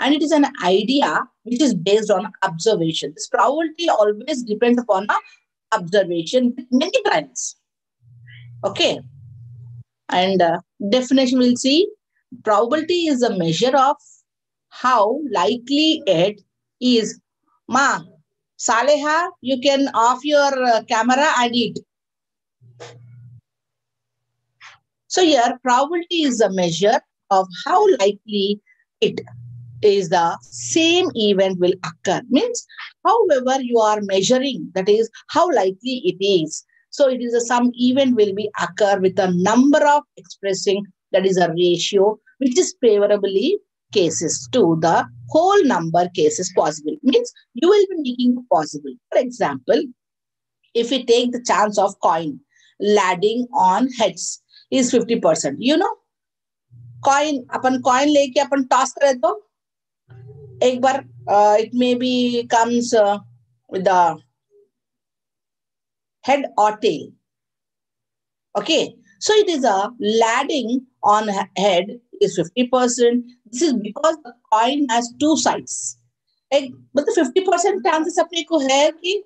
And it is an idea which is based on observation. This probability always depends upon observation with many trials. Okay. And definition we'll see. Probability is a measure of how likely it is. Ma, Saleha, you can off your camera and eat. So here, probability is a measure of how likely it is the same event will occur. Means, however you are measuring, that is how likely it is. So it is some event will be occur with a number of expressing, that is a ratio, which is favorably cases to the whole number cases possible. Means you will be making possible. For example, if we take the chance of coin landing on heads is 50%. You know, coin, upon coin लेके अपन toss करे तो एक बार it maybe comes with the head or tail. Okay, so it is a landing on head is 50%. This is because the coin has two sides. एक मतलब 50% chances अपने को है कि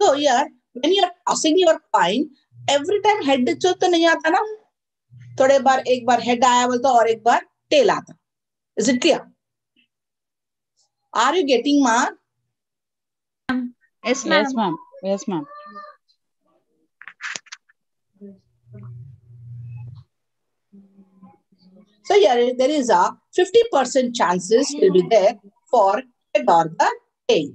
so here when you are tossing your coin, every time head तो नहीं आता ना, थोड़े बार एक बार head आया बोलता और एक बार tail आता. Is it clear? Are you getting, ma? Yes, ma'am. Yes, ma'am. Yes, ma'am. So here there is a 50% chances will be there for head or the tail.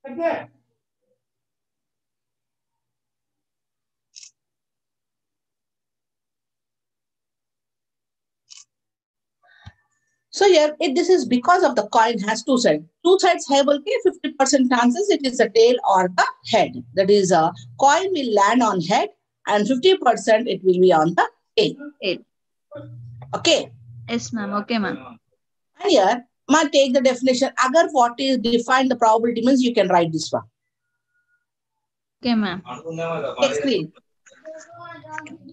Okay. So here, this is because of the coin has two sides. Two sides have 50% chances it is the tail or the head. That is a coin will land on head and 50% it will be on the tail. Okay. Yes, ma'am. Okay, ma'am. And here, ma take the definition. Agar what is defined the probability means you can write this one. Okay, ma'am. Take screen.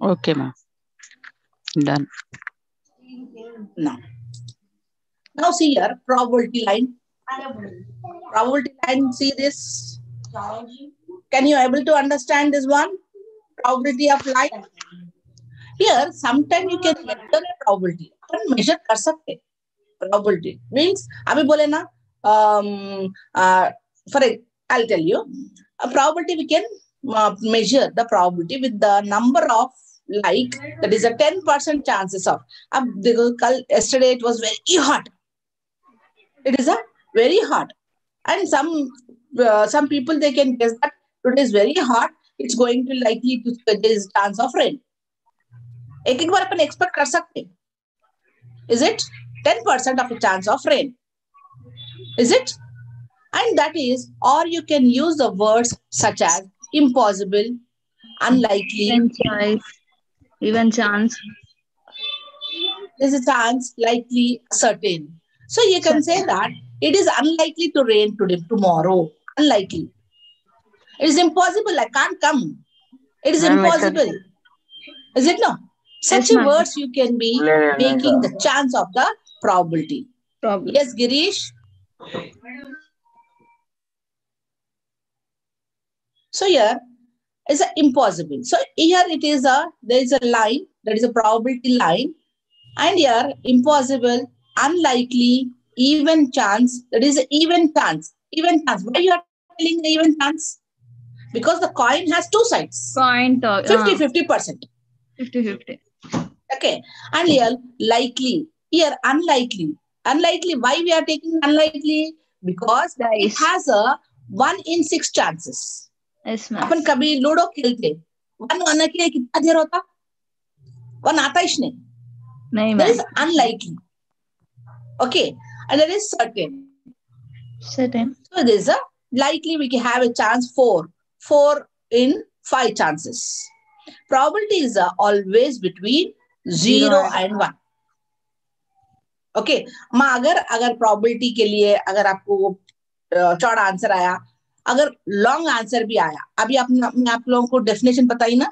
Okay, ma'am. Done. Now see here, probability line. Probability line, see this. Can you able to understand this one? Probability of line. Here, sometimes you can measure the probability. Upon measure कर सकते. Probability means अभी बोले ना. I'll tell you. A probability we can measure the probability with the number of like that is a 10% chances of. Yesterday it was very hot. It is a very hot, and some people they can guess that today is very hot. It's going to likely to there is chance of rain. एक बार अपन expect कर सकते. Is it 10% of a chance of rain? Is it? And that is, or you can use the words such as impossible, unlikely, even chance. There's a chance, likely, certain. So you can say that it is unlikely to rain today, tomorrow. Unlikely. It is impossible. I can't come. It is impossible. Is it no? Such a words you can be making the chance of the probability. Yes, Girish? So here is a impossible. So here it is there is a line, that is a probability line. And here impossible, unlikely, even chance, that is even chance. Even chance. Why you are telling the even chance? Because the coin has two sides. 50-50%. 50-50. Okay. And here likely. Here unlikely. Unlikely. Why we are taking unlikely? Because it has a 1 in 6 chances. Yes, ma'am. अपन कभी ludo खेलते 1 आने के लिए कितना देर होता 1 आता ही नहीं. That is unlikely. Okay. And that is certain. Certain. So there is a likely we can have a chance 4 in 5 chances. Probability is always between 0 and 1. Okay माँ, अगर प्रोबेबिलिटी के लिए अगर आपको शॉर्ट आंसर आया, अगर लॉन्ग आंसर भी आया, अभी आपने आप लोगों को डेफिनेशन बताई ना,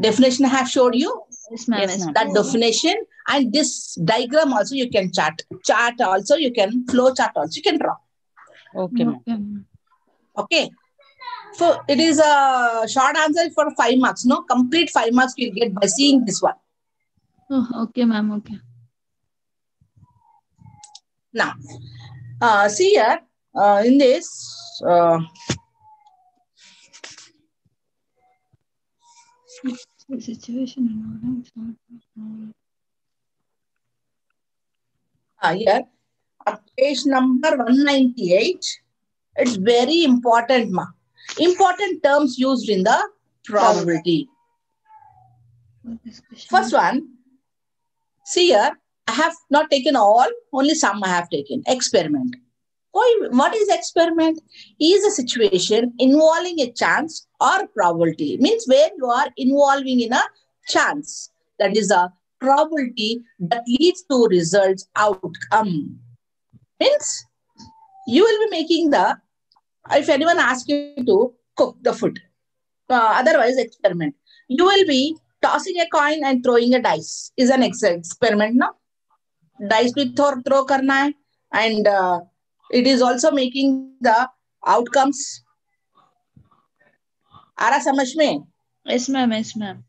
definition I have showed you. Yes, ma'am. Yes, ma'am. That definition and this diagram also you can chart also you can, flow chart also you can draw. Okay, ma'am. Okay, ma'am. Okay, so it is a short answer for 5 marks. No, complete 5 marks you will get by seeing this one. Oh, okay, ma'am. Okay. Now see here in this Situation. here page number 198. It's very important, ma. Important terms used in the probability. First one, see here, I have not taken all, only some I have taken. Experiment. What is experiment? Is a situation involving a chance or probability. Means where you are involving in a chance. That is a probability that leads to results outcome. Means you will be making the, if anyone asks you to cook the food, otherwise experiment. You will be tossing a coin and throwing a dice. Is an experiment, no? Dice भी throw करना है, and it is also making the outcomes. आ रहा समझ में? Yes, ma'am. Yes, ma'am.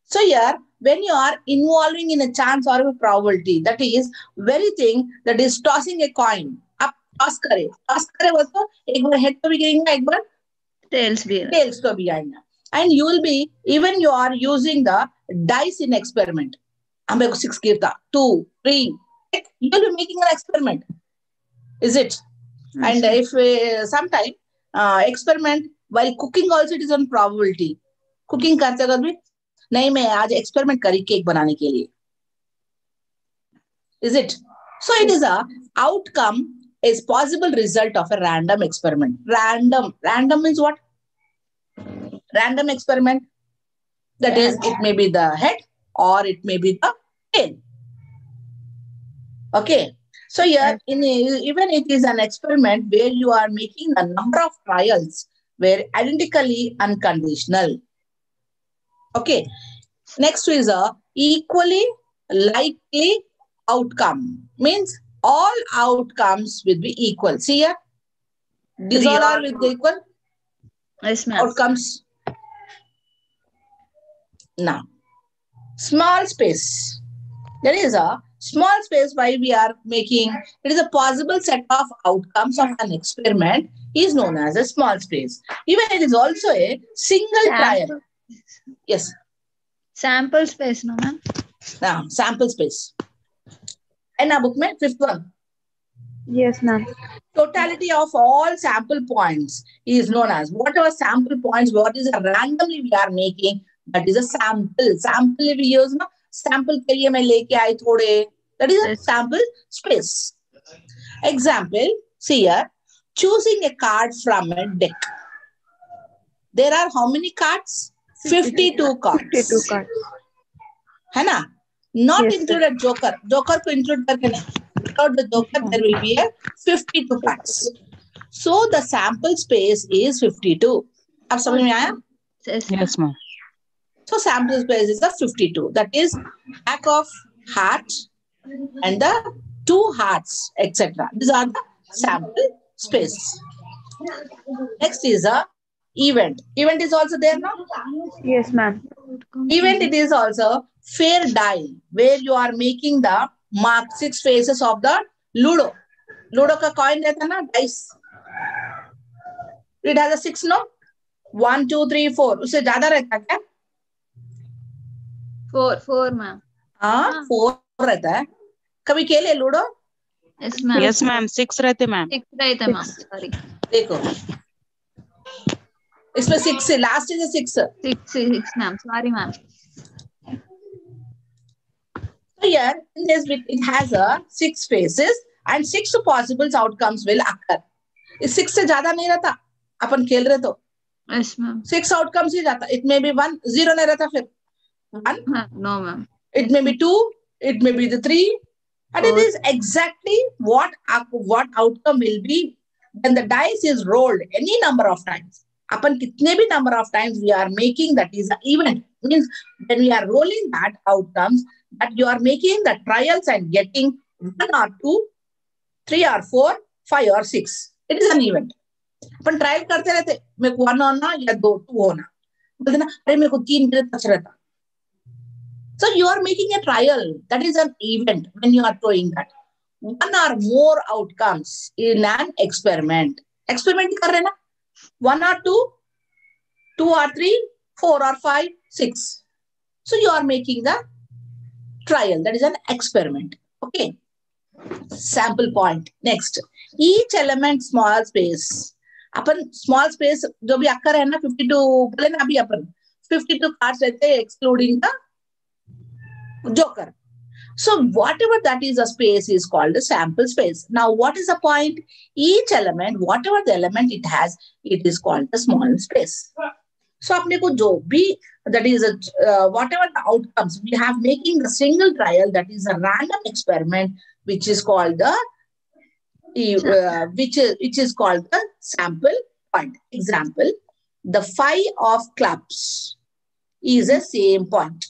So here, when you are involving in a chance or a probability, that is very thing that is tossing a coin. आप toss करे बोलते एक बार head को भी गिरेगा, एक बार Tails भी. tails को भी आएगा. And you will be, even you are using the dice in experiment. हमें को 6 गिरता, 2, 3. You will be making an experiment. Is it? Yes, And if sometime experiment while cooking also it is on probability. Cooking करते वक्त भी नहीं मैं आज experiment करी केक बनाने के लिए. Is it? So it is a outcome is possible result of a random experiment. Random means what? Random experiment. That is, it may be the head or it may be the tail. Okay. So here, even it is an experiment where you are making a number of trials where identically unconditional. Okay. Next is a equally likely outcome. Means all outcomes will be equal. See here? These all are with the equal Yes, ma'am. outcomes. Now, small space. There is a small space why we are making, it is a possible set of outcomes of an experiment is known as a small space. Even it is also a single trial. Yes. Sample space, no ma'am? Now, sample space. And book mein, fifth one. Yes, ma'am. Totality of all sample points is known as, whatever sample points, what is a randomly we are making, that is a sample. Sample we use, no? Sample के लिए मैं लेके आई थोड़े. That is a sample space. Example, see here, choosing a card from a deck. There are how many cards? 52 cards. 52 cards. है ना? Not Yes, included joker. Joker को include करके नहीं. Without the joker, there will be a 52 cards. So the sample space is 52. अब समझ में आया? Yes, ma'am. So sample space is the 52. That is pack of heart and the 2 hearts, etc. These are the sample space. Next is a event. Event is also there now? Yes, ma'am. Event it is also fair die, where you are making the mark 6 faces of the Ludo. Ludo का coin रहता ना, dice. It has a 6, no? 1, 2, 3, 4. उससे ज़्यादा रहता क्या? 4, ma'am. हाँ, 4 रहता है. कभी खेले ludo? Yes, ma'am. Yes, ma'am. 6 रहते ma'am. 6 रहता ma'am. Sorry. देखो, इसमें 6 है. Last is a 6. 6, ma'am. Sorry, ma'am. So here, in this bit, it has a 6 faces and 6 possible outcomes will occur. इस 6 से ज़्यादा नहीं रहता. अपन खेल रहे तो. Yes, ma'am. 6 outcomes ही जाता. It may be 1, 0 नहीं रहता फिर. 1. No, ma'am. It may be 2. It may be the 3. And it is exactly what outcome will be when the dice is rolled any number of times. Upon kitne bhi number of times we are making that is an event. Means when we are rolling that outcomes, that you are making the trials and getting 1 or 2, 3 or 4, 5 or 6. It is an event. Upon trial करते रहते, मेरे को 1 होना या 2 होना, बोलते ना अरे मेरे को 3 मिनट अच्छा रहता. So you are making a trial. That is an event when you are doing that. 1 or more outcomes in an experiment. Experiment कर रहे ना? 1 or 2, 2 or 3, 4 or 5, 6. So you are making the trial. That is an experiment. Okay. Sample point. Next. Each element small space. Upon small space जो भी occur है ना 52 बोले ना अभी अपन 52 cards रहते हैं excluding the joker. So whatever that is a space is called a sample space. Now what is the point? Each element, whatever the element it has, it is called a small space. So apne ko jo bhi, that is whatever the outcomes we have making the single trial, that is a random experiment, which is called the which is called the sample point. Example, the 5 of clubs is the same point.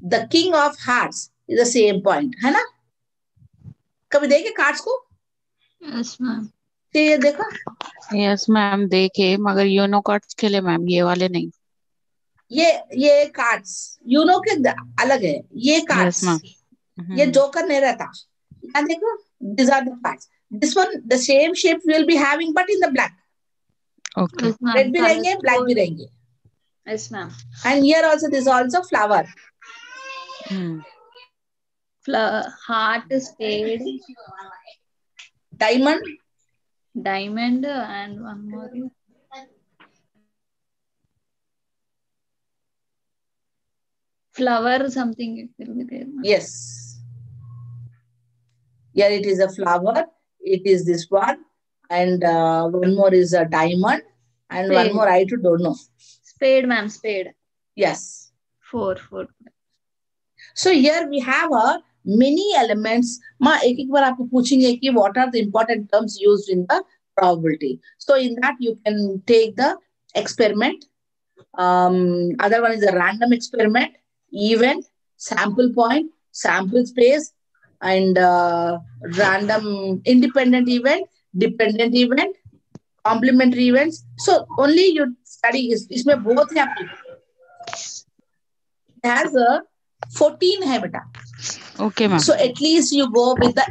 The king of hearts is the same point, है ना? कभी देखे cards को? Yes, ma'am. ये देखा? Yes, ma'am. देखे, मगर Uno cards खेले मैम, ये वाले नहीं. ये कार्ड्स यूनो के अलग है. ये कार्ड्स. ये जोकर नहीं रहता. यहाँ देखो, these are the cards. This one, the same shape will be having, but in the black. Okay. Yes, ma'am. Red भी रहेंगे, black भी रहेंगे. Yes, ma'am. And here also, this is also flower. Heart is spade. Diamond. Diamond and one more. Flower something it will be there. Yes. Here it is a flower. It is this one. And one more is a diamond. And Spade. one more I too don't know. Spade, ma'am. Spade. Yes. 4. So here we have many elements. Ma ek बार आपको पूछेंगे कि what are the important terms used in the probability. So in that you can take the experiment. Other one is a random experiment, event, sample point, sample space, and random independent event, dependent event, complementary events. So only you study is इसमें बहुत है आपके. It has a 14 hai beta. Okay, ma'am. So at least you go with the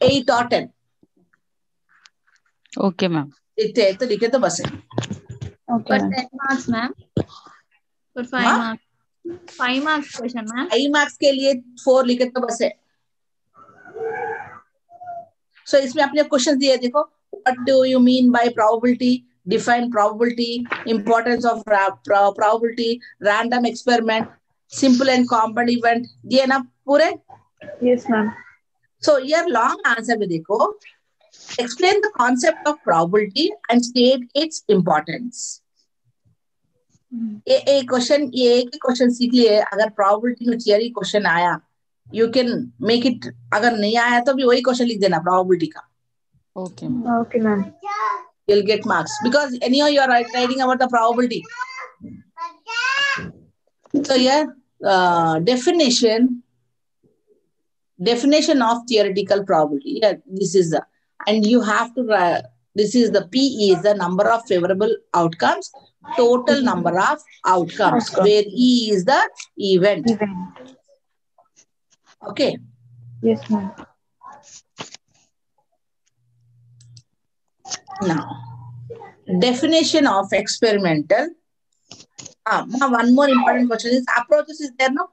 8 or 10. Okay, ma'am. इतने तो लिखे तो बस है. Okay. For 10 marks, ma'am. For 5 marks. 5 marks question, ma'am. 5 marks के लिए 4 लिखे तो बस है. So इसमें आपने क्वेश्चन दिए देखो. What do you mean by probability? Define probability. Importance of probability. Random experiment. Simple and compound event. दिए ना पूरे? Yes, ma'am. So here long answer में देखो. Explain the concept of probability and state its importance. एक question ये एक ही question सीख लिए. अगर probability में थियरी क्वेश्चन आया, you can make it. अगर नहीं आया तो भी वही क्वेश्चन लिख देना probability का. Okay. Okay, ma'am. You'll get marks because anyhow you are writing about the probability. So here definition of theoretical probability. Yeah, this is the, and you have to write. This is the P is the number of favorable outcomes, total number of outcomes, where E is the event. Okay. Yes, ma'am. Now, definition of experimental. One more important question is approaches is there, no?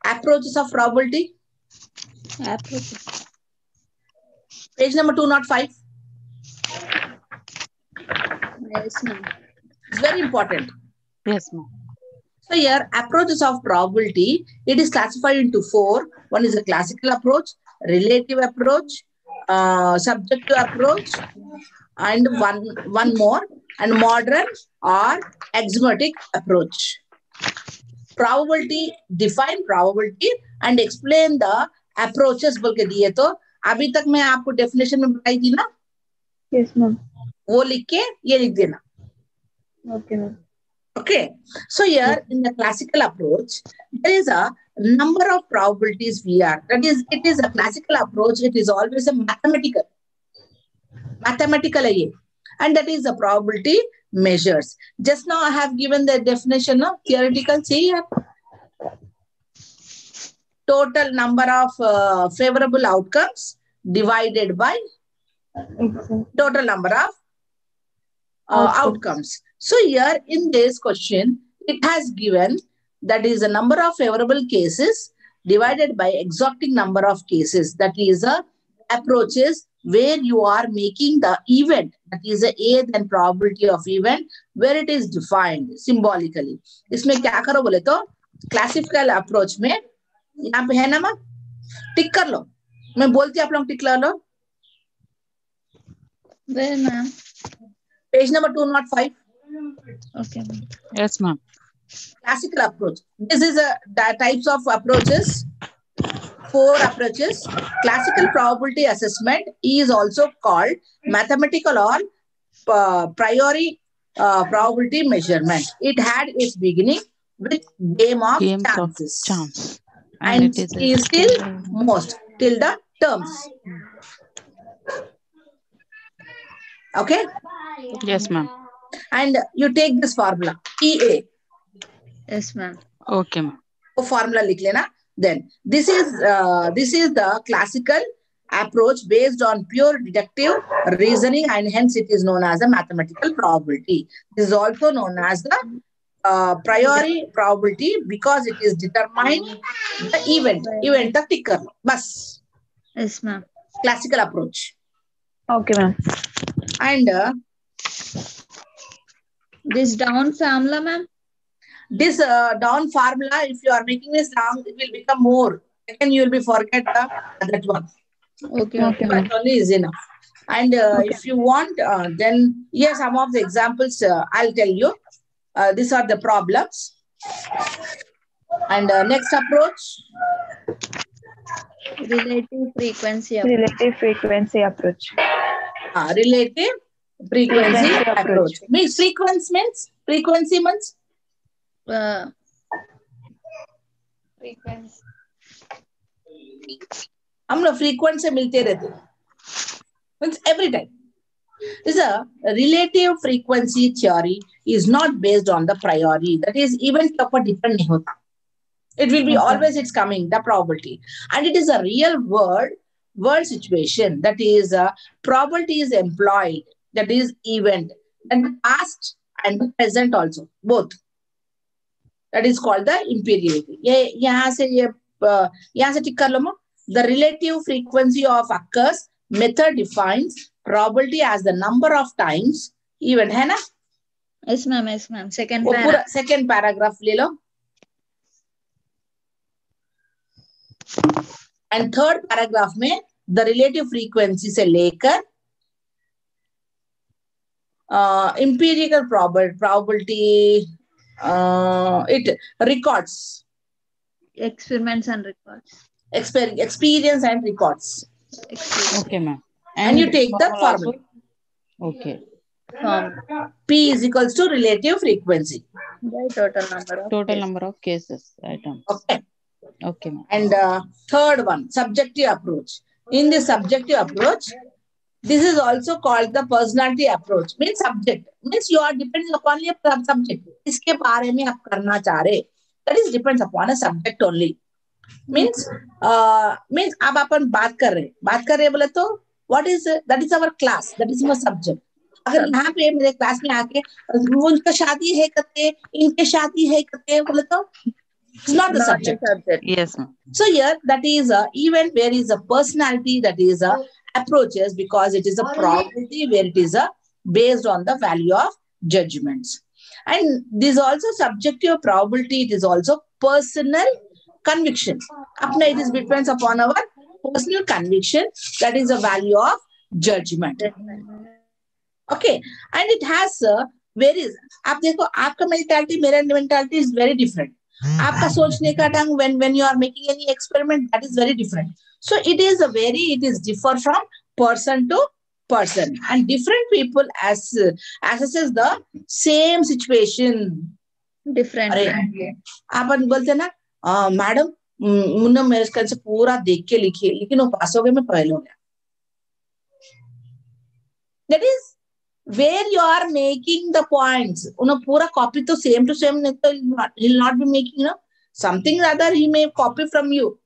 Approaches of probability. Approaches. Page number 205. Yes, ma'am. It's very important. Yes, ma'am. So here, approaches of probability, it is classified into 4. One is a classical approach, relative approach, subjective approach, and one more, and modern or axiomatic approach. probability, define probability and explain the approaches बोल के दिए, तो अभी तक मैं आपको definition में बताई थी ना? Yes, ma'am. वो लिख के ये लिख देना. Okay, ma'am. Okay, so here in the classical approach, there is a number of probabilities we are. That is, it is a classical approach. It is always a mathematical है ये, and that is the probability measures. Just now I have given the definition of theoretical. See here, total number of favorable outcomes divided by total number of outcomes. So here in this question, it has given that is the number of favorable cases divided by exacting number of cases. That is a approaches where you are making the event, that is a then probability of event, where it is defined symbolically. इसमें क्या करो बोले तो classical approach में यहाँ पे है ना माँ, टिक कर लो. मैं बोलती आप लोग टिक ला लो. Where, ma'am? Page number 205. Okay, ma'am. Yes, ma'am. Classical approach. This is the types of approaches. 4 approaches. Classical probability assessment is also called mathematical or priori probability measurement. It had its beginning with game of chances. Chance. And it is still most till the terms. Okay? Yes, ma'am. And you take this formula, EA. Yes, ma'am. Okay, ma'am. Formula लिख लेना. Then this is the classical approach based on pure deductive reasoning, and hence it is known as a mathematical probability. This is also known as the priori probability because it is determined the event. Event तक टिक कर लो बस. Yes, ma'am. Classical approach. Okay, ma'am. And This down formula, ma'am. this down formula, if you are making this down, it will become more. Again, you will be forget that one. Okay, Okay, ma'am. That only is enough. And if you want, then here some of the examples I'll tell you. These are the problems. And next approach. Relative frequency approach. Relative frequency approach. Relative frequency approach. Means frequency means Frequency. हम लोग frequency से मिलते रहते. Means every time. This is a relative frequency theory is not based on the priori. That is, event के ऊपर depend नहीं होता. It will be always it's coming, the probability. And it is a real world situation. That is, probability is employed. That is event. And the past and the present also, both. That is called the imperiality. यहाँ से टिक कर लो मो. The relative frequency of occurs method defines probability as the number of times event है ना? Yes, ma'am. Yes, ma'am. Second वो पूरा paragraph. second paragraph ले लो. And third paragraph में the relative frequency से लेकर empirical probability it records Experiments and records. experience and records. Experience. Okay, ma'am. And you take the formula. Okay. P is equals to relative frequency. By total number of cases items. Okay. Okay, ma'am. And third one, subjective approach. In the subjective approach, this is also called the personality approach. Means subject. Means you are depending upon your subject. इसके बारे में आप करना चाह रहे. That is depends upon a subject only. Means अब अपन बात कर रहे बोले तो what is that is our class. That is our subject. अगर यहाँ पे मेरे क्लास में आके उनका शादी है करते, इनके शादी है करते बोले तो it's not the subject. Yes, ma'am. So here that is a event where is a personality, that is a approaches because it is a probability where it is a based on the value of judgments. And this is also subjective probability. It is also personal conviction. Apna it is depends upon our personal conviction. That is a value of judgment. Okay. And it has varies. आप देखो आपका mentality मेरा mentality is very different. आपका सोचने का ढंग when you are making any experiment, that is very different. So it is differ from person to person, and different people assesses the same situation Different. अरे अपन बोलते ना madam Munna मेरे scan से पूरा देख के लिखिए, लेकिन वो पास हो गए, मैं पहले हो गया. That is where you are making the points. उन्हें पूरा copy तो same to same नहीं तो he'll not be making, something rather he may copy from you.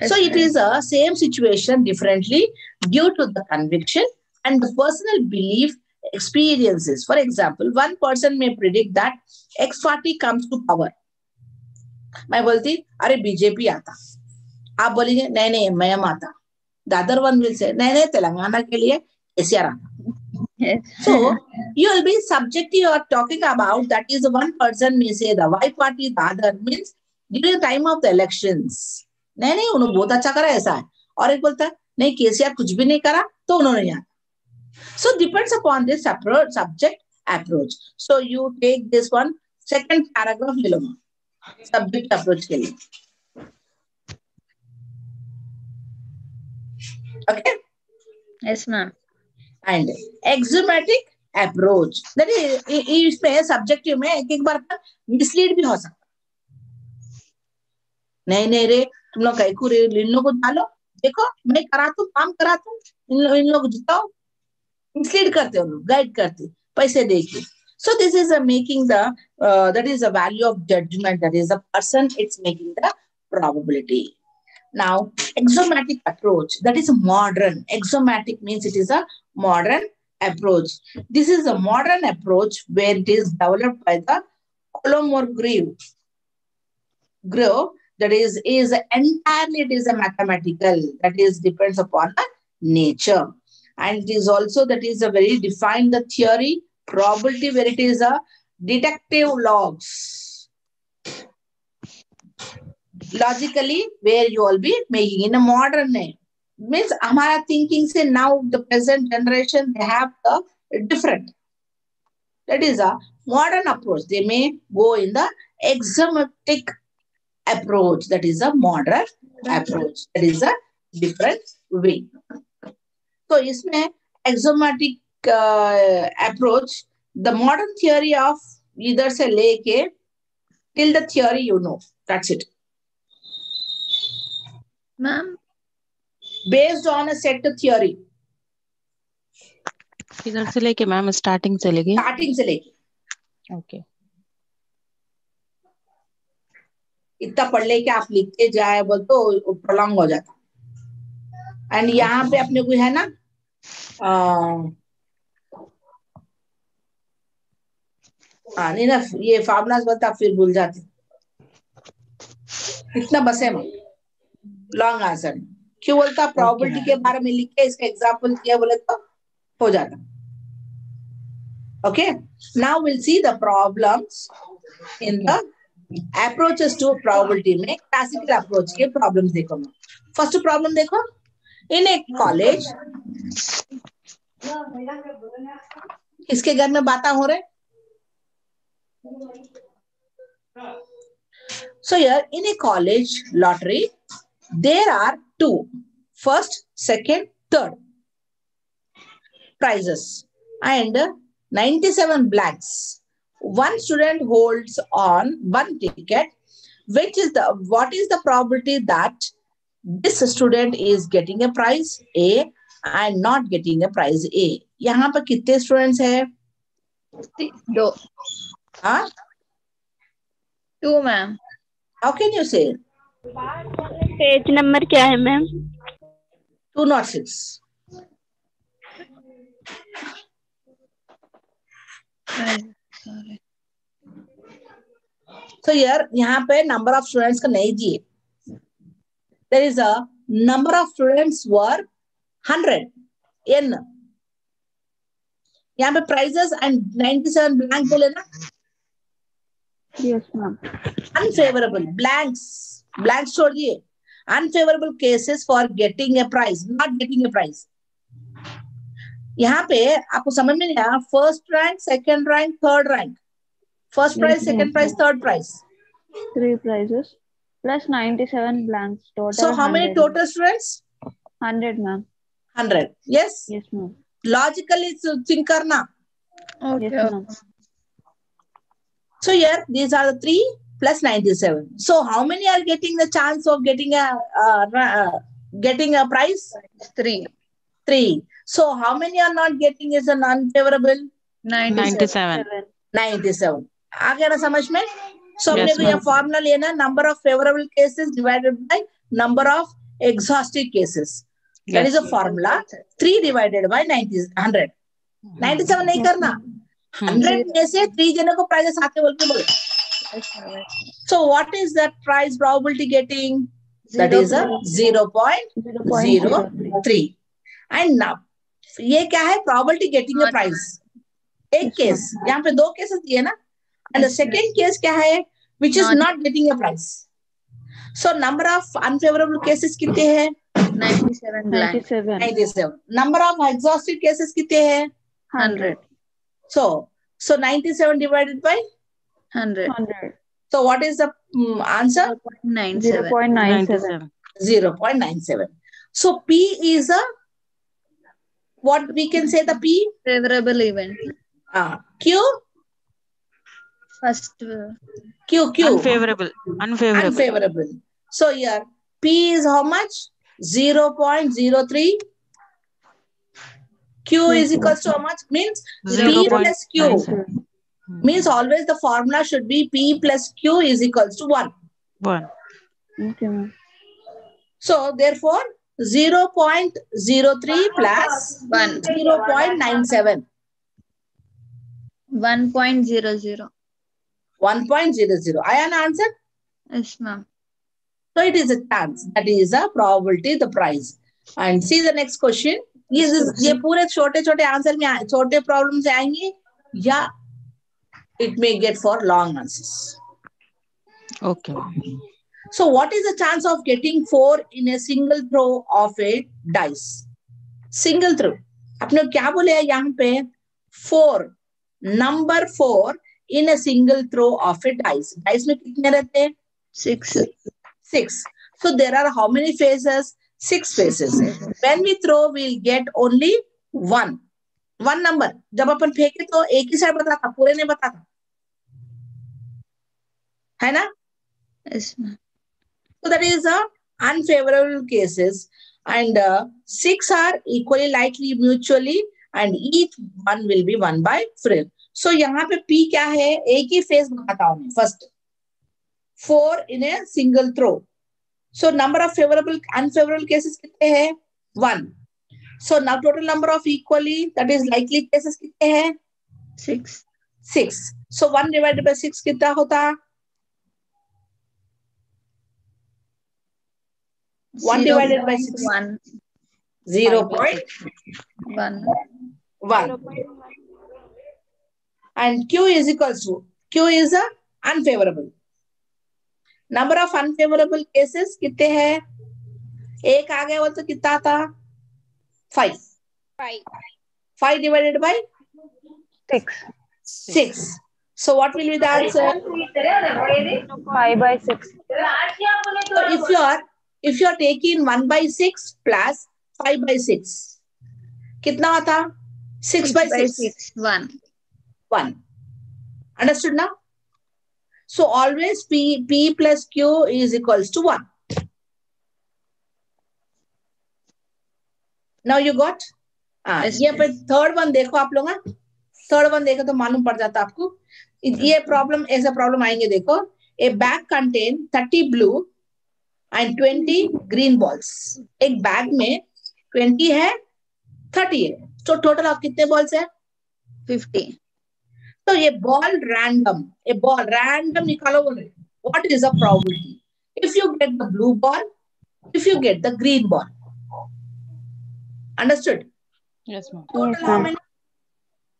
So it is a same situation differently due to the conviction and the personal belief experiences. For example, one person may predict that X party comes to power. मैं बोलती अरे BJP आता, आप बोलेंगे नहीं नहीं MIM आता. The other one will say नहीं नहीं तेलंगाना के लिए केसीआर आता. So you will be subject, you are talking about, that is one person may say the Y party, the other means during the time of the elections. नहीं नहीं उन्होंने बहुत अच्छा करा ऐसा है, और एक बोलता है नहीं केसीआर कुछ भी नहीं करा तो उन्होंने यहाँ. So depends upon this approach, subject approach. So you take this one, second paragraph ले लो subject approach के लिए. Okay. Yes, ma'am. And axiomatic approach, that is इसमें subjective में एक बार mislead भी हो सकता. नहीं नहीं रे तुम लोग कहीं को इन लोग को डालो, देखो मैं कराता हूँ काम कराता हूँ, इन लोग जिताओ, मिसलीड करते हो लोग, गाइड करते पैसे देके. So this is a making the that is a value of judgment, that is a person, it's making the probability. Now axiomatic approach, that is a modern. Axiomatic means it is a modern approach. This is a modern approach where it is developed by the Colomor-Greve. That is entirely, it is a mathematical, that is depends upon the nature, and it is also, that is a very defined the theory probability, where it is a deductive logs, logically, where you will be making in a modern name. Means हमारा thinking से now the present generation they have the different. That is a modern approach. They may go in the axiomatic approach. That is a modern approach. That is a different way. So इसमें axiomatic approach, the modern theory of इधर से लेके till the theory you know. That's it. Ma'am. Based on a set theory. इधर से लेके ma'am starting से लेके. Starting से लेके. ओके. इतना पढ़ ले के आप लिखते जाए बोल तो प्रोलॉन्ग हो जाता. एंड यहाँ पे अपने को है ना नहीं ना ये फार्मूलाज बोलता फिर भूल जाते. इतना बस है लॉन्ग आंसर. क्यों बोलता प्रोबेबिलिटी के बारे में लिख के इसका एग्जांपल किया बोले तो हो जाता. Okay. Now will see the problems in the approaches to probability में classical approach के problems देखो. First problem देखो. In a college, किसके घर में बातें हो रहे? So here in a college lottery, there are two, first, second, third prizes and 97 blanks. One student holds on one ticket. What is the probability that this student is getting a prize A and not getting a prize A? यहाँ पर कितने students है? 2. हाँ? 2, ma'am. How can you say? Page number क्या है ma'am? 206. So here यहाँ पे number of students का नहीं दिए. There is a number of students were 100 n. यहाँ पे prizes and 97 blank बोले ना? Yes, ma'am. Unfavorable blanks छोड़िए. Unfavorable cases for getting a prize, not getting a prize. यहाँ पे आपको समझ में नहीं आया. First rank, second rank, third rank. First prize, second prize, third prize. 3 prizes plus 97 blanks. Total So how many 100. total students? 100, ma'am. 100. Yes? Yes, ma'am. Logically think karna. Yes, ma'am. So here, these are the 3 plus 97. So how many are getting the chance of getting a prize? 3. 3. So how many are not getting is an unfavorable? 97. 97. आ गया ना समझ में? So Yes, हमने को ये ma'am. formula लेना, number of favorable cases divided by number of exhaustive cases. That is Yes. a formula. 3 divided by 100. 97 नहीं करना. 100 में से 3 जनों को prize आते बोल के बोलो. So what is that prize probability getting? That is a 0.03. And now ये क्या है? Probability getting a prize. एक केस, यहाँ पे 2 केसेस दिए ना. And the second case क्या है? Which is not getting a prize. So number of unfavorable cases कितने हैं? 97 blank. 97. Number of exhaustive cases कितने हैं? 100. So 97 divided by 100. So what is the answer? 0.97. 0.97. 0.97. So P is a, what we can say the P? Favorable event. Q? First. Q. Unfavorable. So here P is how much? 0.03. Q is equals to how much? Means P plus Q. Means always the formula should be P plus Q is equals to 1. 1. Okay, ma'am. So therefore 0.03 plus 1. 0.97. 1.00. 1.00. I an answer? Yes, ma'am. So it is a chance. That is a probability, the price. And see the next question. ये पूरे छोटे-छोटे answer में छोटे problems आएंगे या it may get for long answers. Okay. So what is the chance of getting 4 in a single throw of a dice? Single throw. आपने क्या बोले हैं यहाँ पे? 4. Number 4 in a single throw of a dice. Dice में कितने रहते हैं? 6. 6. So there are how many phases? 6 phases. When we throw, we'll get only 1. 1 number. जब अपन फेंके तो एक ही साइड बताता, पूरे नहीं बताता. है ना? Yes, ma'am. So that is a unfavorable cases, and 6 are equally likely mutually, and each one will be won by frill. So यहाँ पे P क्या है? एक ही phase बताता हूँ मैं. First 4 in a single throw. So number of favorable unfavorable cases कितने हैं? 1. So now total number of equally, that is likely cases कितने हैं? 6. 6. So 1 divided by 6 कितना होता? 1 divided by 6. 1. 0.1. And Q is equals to, Q is a unfavorable. Number of unfavorable cases कितने हैं? एक आ गया वो तो कितना था? 5. 5 divided by 6. So what will be the answer? 5 by 6. So if you are taking 1 by 6 plus 5 by 6, कितना आता? 6 by 6. 1. Understood now? So always P plus Q is equals to 1. Now you got? ये पे third one देखो आप लोग. Third one देखो तो मालूम पड़ जाता आपको. ये प्रॉब्लम ऐसा प्रॉब्लम आएंगे देखो. A bag contain 30 blue and 20 green balls. एक बैग में 20 है, 30 है. तो टोटल आप कितने बॉल्स है? 50. तो ये बॉल रैंडम निकालो बोल रहे. What is the probability? If you get the blue ball, if you get the green ball. Understood? Yes, ma'am. Total how many?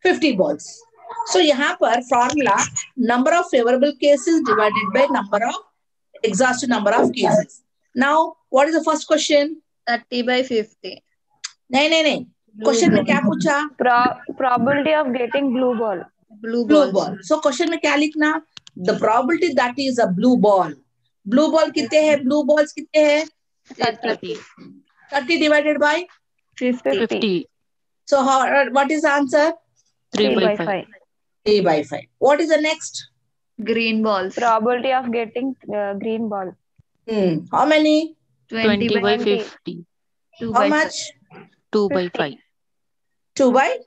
50 balls. So यहाँ पर formula number of favorable cases divided by number of exhaustive number of cases. Now what is the first question? 30 by 50. नहीं. Question में क्या पूछा? Probability of getting blue ball. Blue Blue balls. ball. So question में क्या लिखना? the probability that is a blue ball. Blue ball कितने हैं? Blue balls कितने हैं? 30. 30 divided by 50. So what is the answer? 3 by 5. 3 by 5. What is the next? Green balls. Probability of getting green ball. How many? 20 by 20. 50. 2 How by much? 2 by 50. 5. 2 by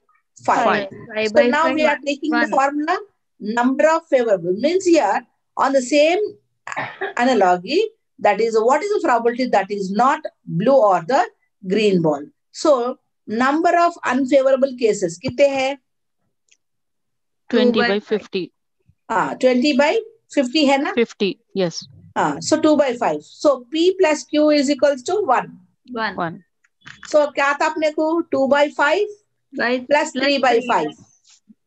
5. 5. 5 So by now 5. we are taking the 1. formula number of favorable. Means here on the same analogy, that is what is the probability that is not blue or the green ball. So number of unfavorable cases कितने हैं? 20 by 50. 20 by 50 है ना? 50. Yes. So 2 by 5. So P plus Q is equals to 1. 1. So क्या था अपने को? 2 by 5 plus 3 by 5.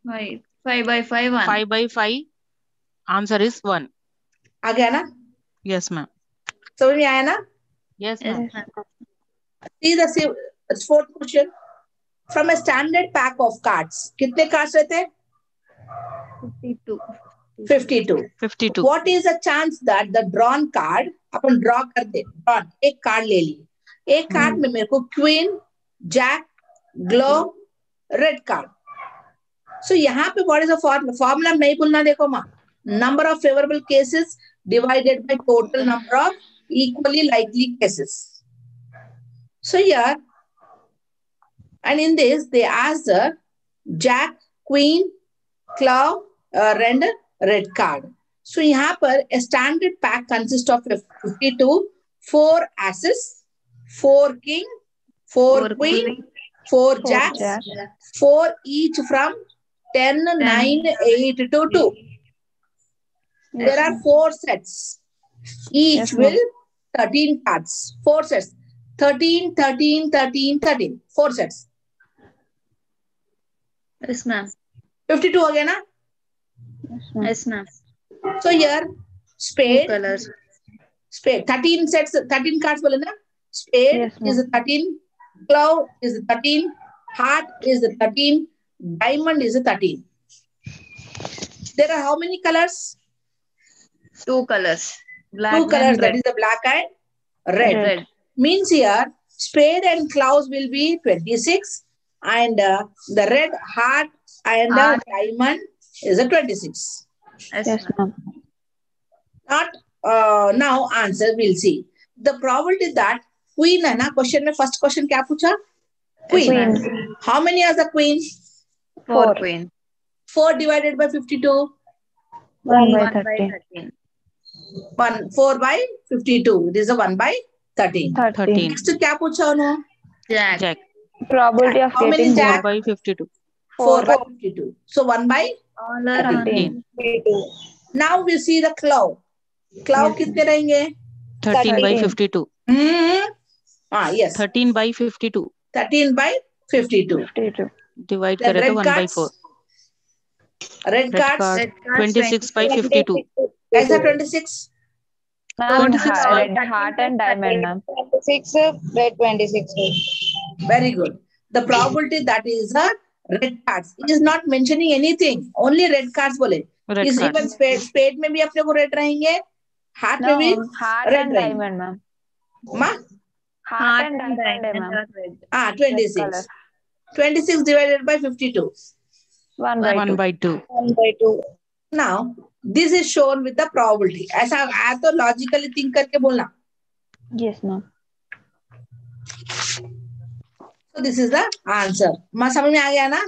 5 by 5, 1. 5 by 5. Answer is 1. आ गया ना? Yes, ma'am. समझ में आया ना? Yes, ma'am. See the fourth question. From a standard pack of cards, कितने cards रहते हैं? 52. 52. 52. What is the chance that the drawn card, upon draw करते हैं, drawn, एक card ले ली, एक card में मेरे को queen, jack, glove, red card. So यहाँ पे what is the formula नहीं भूलना, देखो माँ, number of favorable cases divided by total number of equally likely cases. So here, and in this they ask the jack, queen, club, red card. So यहाँ पर a standard pack consists of 52, 4 asses, 4 king, 4 queen, 4 jacks, 4 each from 10, 9, 8 to 2. There are 4 sets. Each will 13 cards. 4 sets. 13, 13, 13, 13. 4 sets. Yes, ma'am. 52 हो गया ना? Yes, ma'am. So here, spade, Colors. spade, 13 sets, 13 cards बोले ना? Spade is 13, club is 13, heart is 13, diamond is 13. There are how many colors? 2 colors. Black 2 colors, and that red. is the black and red. Red. Means here, spade and clubs will be 26 and the red heart and the diamond is a 26. Yes, ma'am. Not now answer, we'll see. The probability that queen है ना, question में first question क्या पूछा? Queen. How many are the queen? 4 queen. 4 divided by 52. 1 by 1 by 13. 13. 4 by 52. It is a 1 by 13. 13. Next क्या पूछा उन्होंने? Jack. Jack. Probability of How many getting 4 jack? by 52. 4 by 52. So 1 by? All are 13. Now we see the cloud. Cloud कितने रहेंगे? 13 by 52. Yes. 13 by 52. 13 by 52. 52. Divide Then करे तो red 1 by cards. 4. Red cards. card 26 by 52. कैसा 26? Ma'am, 26 heart and diamond, ma'am. 26, red 26. Very good. The probability that is a red cards. It is not mentioning anything. Only red cards बोले. Red is cards. even spade में भी अपने को red रहेंगे. Heart में भी Heart red and रहेंगे. diamond, ma'am. Ma? Heart and diamond, ma'am. red. 26. 26 divided by 52. 1 by 1 2. by 2. 1 by 2. Now, this is shown with the probability. ऐसा आया तो logically think करके बोलना. Yes, ma'am. So this is the answer. माँ समझ में आ गया ना?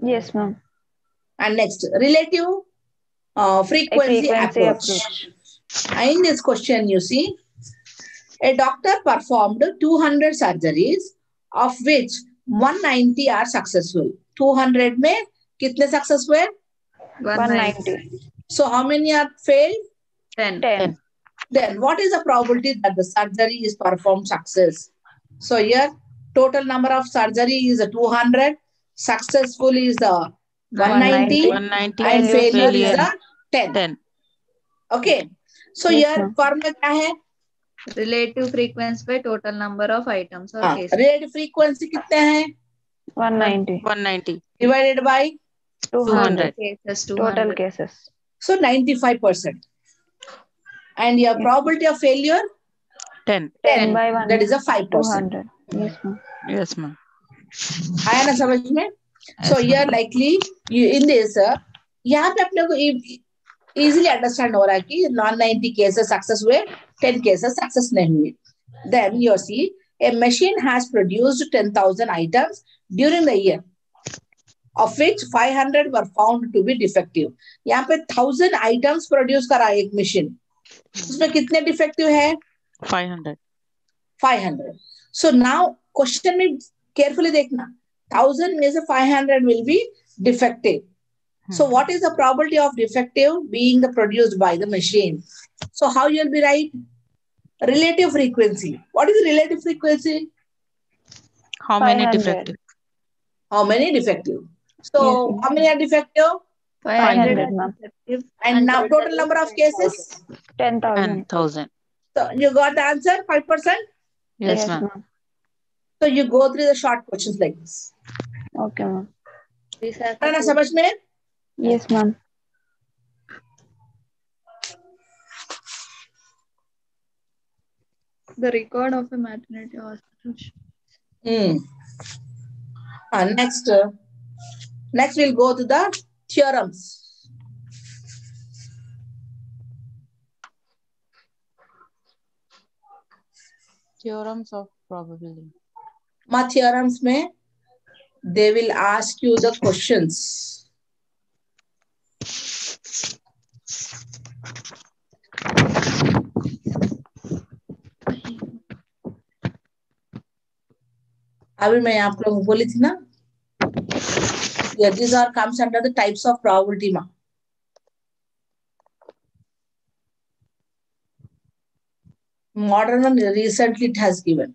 Yes, ma'am. And next, relative frequency approach. In this question, you see, a doctor performed 200 surgeries, of which 190 are successful. 200 में कितने success हुए? 190. So how many are failed? 10. 10. Then what is the probability that the surgery is performed success? So here, total number of surgery is 200, successful is the 190, 190 and failure is failure 10. 10. Okay. So Yes, here ma'am. formula क्या है? Relative frequency by total number of items or cases. Rate frequency कितने हैं? 190. 190. Divided by 200. Cases, Total 200. cases. So 95%. And your probability of failure? 10. 10 by 1. That is a 5%. 200. Yes, ma'am. Yes, ma'am. आया ना समझ में? So Yes, here ma'am. likely you in this यहाँ पे अपने को easily understand हो रहा है कि non-90 cases success हुए, 10 cases success नहीं हुए. Then you see a machine has produced 10,000 items during the year, of which 500 were found to be defective. यहाँ पे 1,000 items produce करा एक machine. उसमें कितने defective है? 500. 500. So now question में carefully देखना. 1,000 में से 500 will be defective. So what is the probability of defective being produced by the machine? So how you'll be right? Relative frequency. What is the relative frequency? How many 500. defective? How many defective? So Yes, how many are defective? 500, ma'am. And now total number of cases? 10,000. 10,000. So you got the answer, 5%? Yes, ma'am. So you go through the short questions like this. Okay, ma'am. है ना समझ में? Yes, ma'am. The record of a maternity hospital. Next we'll go to the theorems. Theorems of probability. My theorems में they will ask you the questions. अभी मैं आप लोगों को बोली थी ना, yeah, these are comes under the types of probability ma. Modern one recently it has given.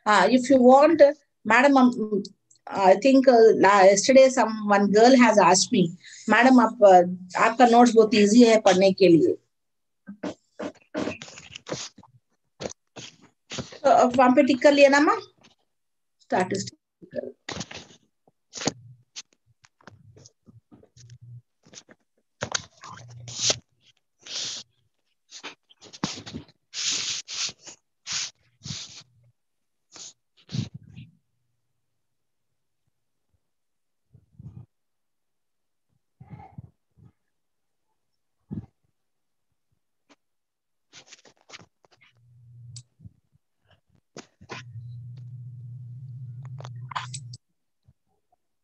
If you want, madam, I think yesterday one girl has asked me, madam, आपका notes बहुत easy है पढ़ने के लिए. वहाँ पे टिक कर लिया ना माँ? Statistical.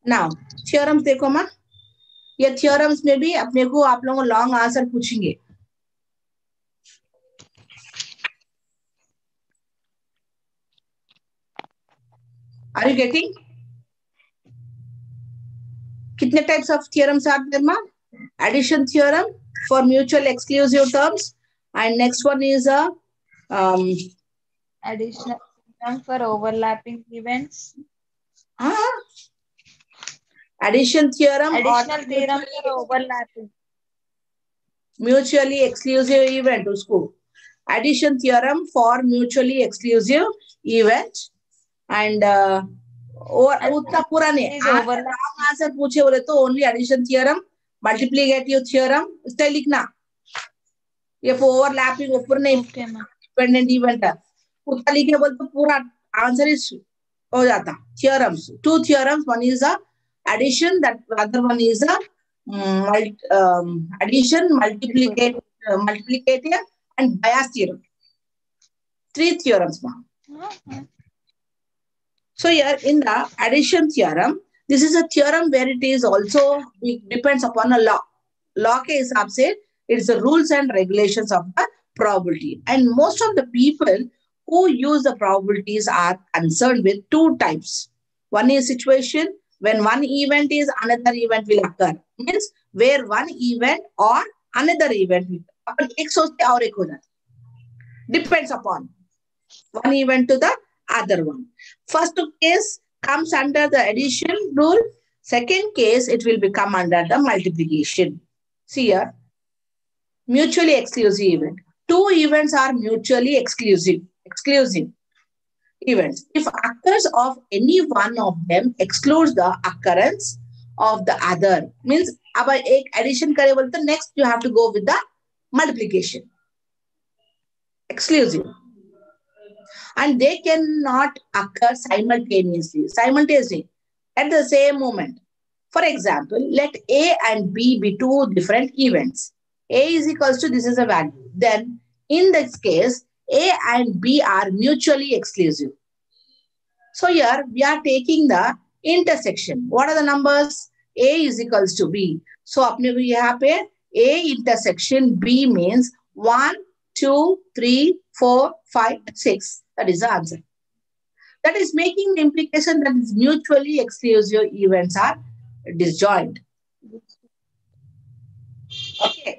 Now, theorems देखो माँ, ये theorems में भी अपने को आप लोगों को long answer पूछेंगे. Are you getting? कितने types of theorems are there माँ? Addition theorem for mutual exclusive terms, and next one is a Additional theorem for overlapping events. Addition theorem Additional theorem for overlapping. Mutually exclusive event उसको. Addition theorem for mutually exclusive event, and और उतना पूरा नहीं. Answer पूछे बोले तो only addition theorem, multiplicative theorem इसका लिखना. ये overlapping ऊपर नहीं. Dependent event है. उतना लिखे बोले तो पूरा answer is हो जाता. Theorems. Two theorems. One is a addition. That other one is a addition, multiplicative, and bias theorem. Three theorems. So here in the addition theorem, this is a theorem where it is also, it depends upon a law. Law के हिसाब से it is the rules and regulations of the probability. And most of the people who use the probabilities are concerned with two types. One is situation when one event is another event will occur. Means where one event or another event will occur. अपन एक सोचते और एक हो जाता. Depends upon one event to the other one. First case comes under the addition rule. Second case, it will become under the multiplication. See here, mutually exclusive event. Two events are mutually exclusive events. If occurs of any one of them excludes the occurrence of the other, means अब एक addition करे बोले तो next you have to go with the multiplication exclusive, and they cannot occur simultaneously at the same moment. For example, let A and B be two different events. A is equals to, this is a value. Then in this case, A and B are mutually exclusive. So here we are taking the intersection. What are the numbers? A is equals to B. So apne ko yahan pe A intersection B means 1, 2, 3, 4, 5, 6. That is the answer. That is making the implication that is mutually exclusive events are disjoint. Okay.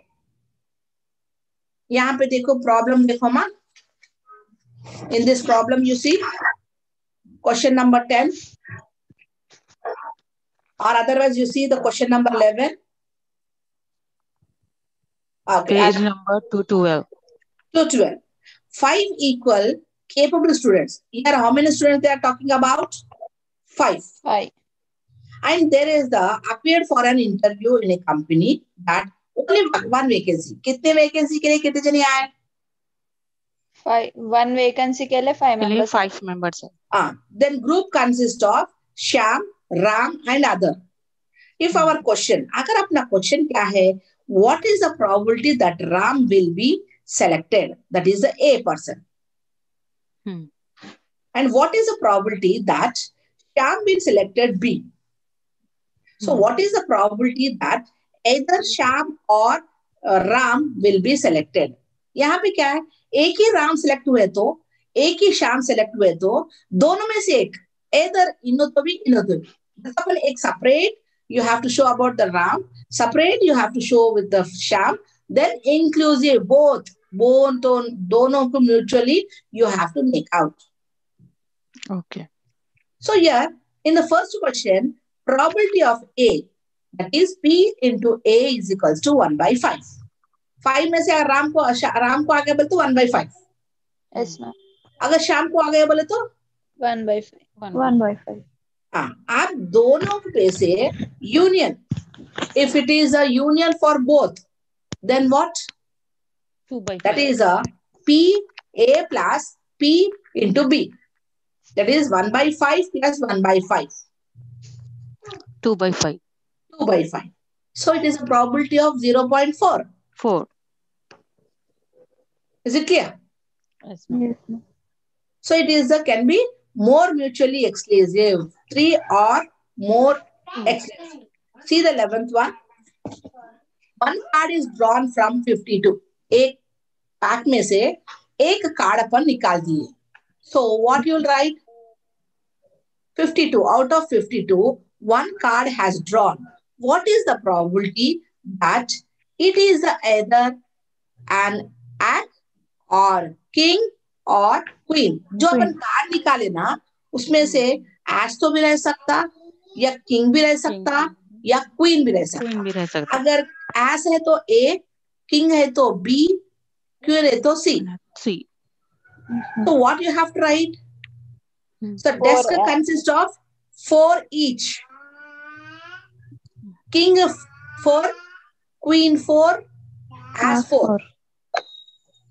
यहाँ पे देखो problem देखो माँ. In this problem you see question number 10 or otherwise you see the question number 11. Okay. Page number 212. 212. 5 equal capable students. Here how many students they are talking about? 5. 5. And there is the appeared for an interview in a company that only one vacancy. कितने vacancy के लिए कितने जने आए? 5. One vacancy के लिए 5 members. 5 members. Then group consists of Shyam, Ram and other. If our question, अगर अपना question क्या है? What is the probability that Ram will be selected? That is the A person. And what is the probability that Shyam will selected B? So what is the probability that either Shyam or Ram will be selected? यहाँ पे क्या है? एक ही Ram select हुए तो एक ही Shyam select हुए तो दोनों में से एक either इनो तो भी अपन एक separate you have to show about the Ram, separate you have to show with the Shyam, then inclusive both दोनों को mutually you have to make out. Okay. So here in the first question, probability of A, that is P into A is equals to 1 by 5. 5 में से अगर राम को आगे बोले तो 1 by 5. Yes, ma'am. अगर श्याम को आगे बोले तो 1 by 5. 1 by 5. आप दोनों पे से union, if it is a union for both, then what? 2 by 5. That is a P A plus P into B. That is 1 by 5 plus 1 by 5. 2 by 5. 2 by 5. So it is a probability of 0.4. 4. Is it clear? Yes, ma'am. Yes. So it is can be more mutually exclusive. 3 or more exclusive. See the 11th one. One card is drawn from 52. एक pack में से एक card अपन निकाल दिए. So what you'll write? 52. Out of 52, one card has drawn. What is the probability that it is either an ace or king or queen? जो अपन card निकाले ना उसमें से एस तो भी रह सकता या किंग भी रह सकता या क्वीन भी रह सकता. अगर एस है तो ए, किंग है तो बी, क्वीन है तो सी. So what you have to write? So desk consists of 4 each. King 4, queen 4, as 4.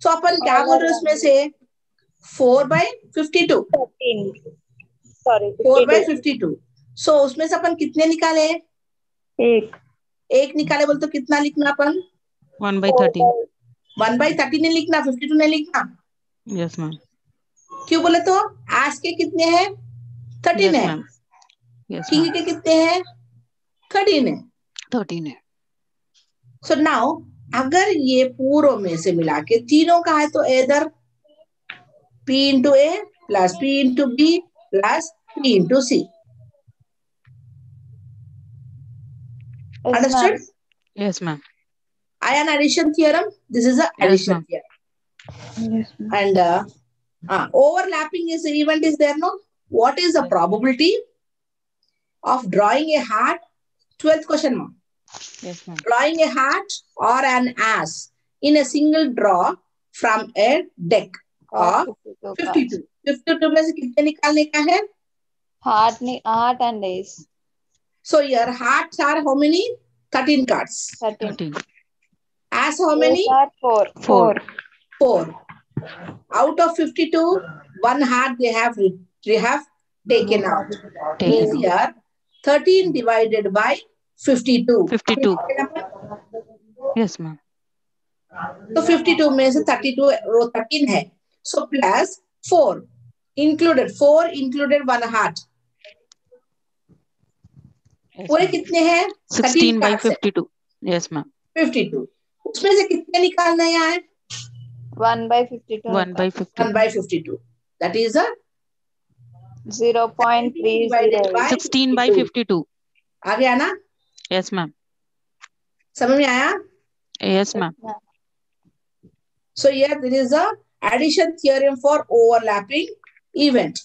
So अपन क्या बोल रहे हैं उसमें से 4 by 52. 13. Sorry. 4 by 52. So उसमें से अपन कितने निकाले? एक निकाले बोल तो कितना लिखना अपन? 1 by 13. 1 by 30 नहीं लिखना, 52 नहीं लिखना. Yes, ma'am. क्यों बोले तो आज के कितने हैं? 13 है. Yes, किंग के कितने हैं? 13 है. 13 है. So now अगर ये पूरों में से मिला के तीनों का है तो इधर P into A plus P into B plus P into C. Understood? Yes, ma'am. Ion addition theorem. This is a addition theorem. Yes, ma'am. And overlapping is event is there, no? What is the probability of drawing a heart? 12th question, ma'am. Yes, ma'am. Drawing a heart or an ass in a single draw from a deck of 52. 52 में से कितने निकालने का है? Heart and ace. So your hearts are how many? 13 cards. 13. As how many? Ace are 4. 4. 4. Out of 52, 1 heart they have taken out. Means here 13 divided by 52. 52. Yes, ma'am. So 52 means 32 रो 13 है. So plus 4 included 1 heart. Yes, पूरे ma'am. कितने हैं? 16 by cards है. 52. Yes, ma'am. 52. उसमें से कितने निकालना है यहाँ? 1 by 52. 1 by 52. 1 by 52. That is a 0.308. 16 by 52. आ गया ना? Yes, ma'am. समझ में आया? Yes, ma'am. So here there is a addition theorem for overlapping event.